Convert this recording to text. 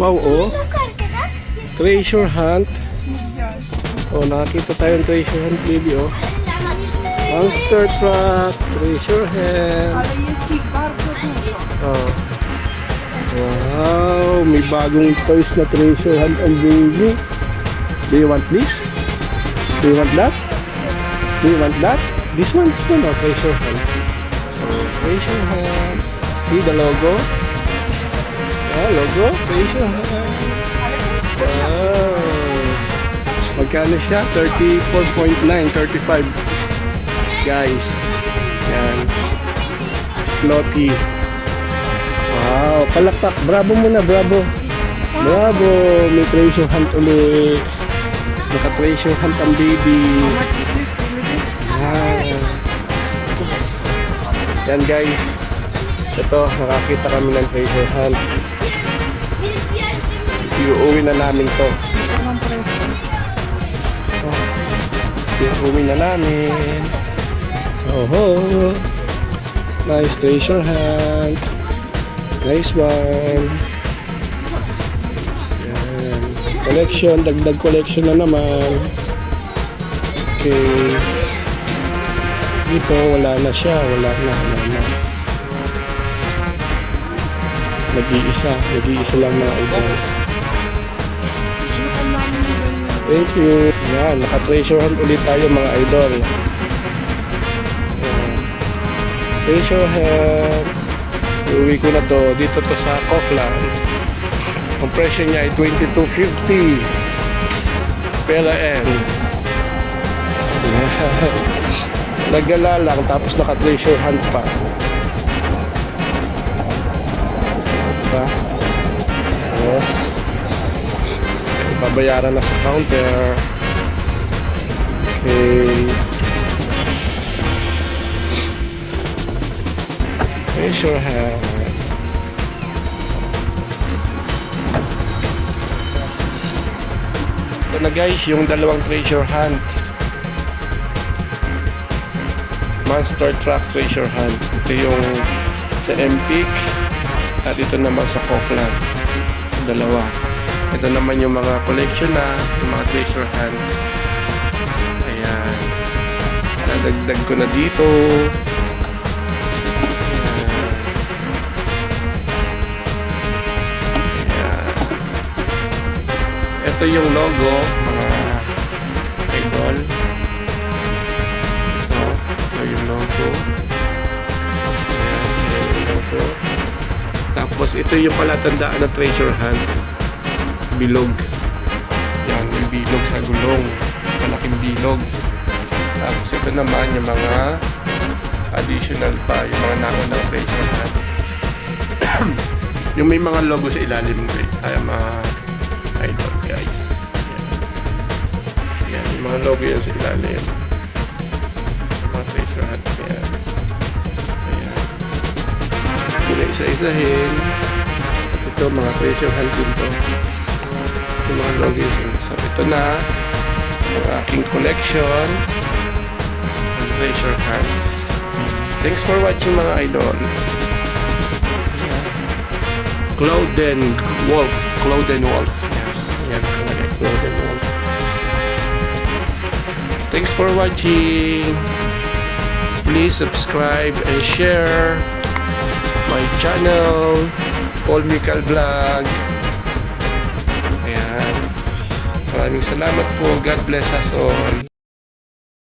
Wow, oh. Treasure hunt. Oh, nakakita tayong treasure hunt, baby, oh. Monster truck, treasure hunt. Oh. Wow, may bagong toys na treasure hunt ang baby. Do you want this? Do you want that? Do you want that? This one, oh, treasure hunt. Oh, treasure hunt. See the logo? Ah, logo, treasure hunt. Wow. Magkano siya? 34.9, 35. Guys. Yan. Slotty. Wow, palakpak. Bravo muna, bravo. Bravo. May treasure hunt ulit. Naka-treasure hunt ang baby. Wow. Yan guys. Ito, nakakita kami ng treasure hunt. Iuwi na namin to. Iuwi na namin. Oh, nice treasure hunt. Nice one. Yan. Collection, dagdag collection na naman. Okay. Dito, wala na siya. Wala na. Nag-iisa lang na ito. Thank you. Yan, naka-treasure hunt ulit tayo mga idol. Treasure hunt. Iuwi ko na to. Dito to sa Coquitlam. Ang presyo niya ay $22.50 PLN. Nagala lang tapos naka-treasure hunt pa. Diba? Yes. Babayaran na sa counter. Okay. Treasure hunt. Ito na guys, yung dalawang treasure hunt. Monster truck treasure hunt. Ito yung sa Empik at ito naman sa Coquitlam. Dalawa. Ito naman yung mga collection na, yung mga treasure hunt. Ayan. Nadagdag ko na dito. Ayan. Ito yung logo, mga idol. Ito yung logo. Ayan, yung logo. Tapos ito yung palatandaan ng treasure hunt. Bilog. Yan, yung bilog sa gulong. Malaking bilog. Tapos ito naman yung mga additional pa, yung mga naunang treasure hunt. Yung may mga logo sa ilalim ay mga idol guys. Yan, yung mga logo yan sa ilalim. Mga treasure hunt yan. Ayan. Kung isa-isahin, ito mga treasure hunt din to. Yung mga logo yun. So ito na ang aking collection ng treasure hunt. Thanks for watching mga idol. Clouden Wolf. Yan, Clouden Wolf. Thanks for watching. Please subscribe and share my channel, Paul Mical Vlog. Ayan. Maraming salamat po. God bless us all.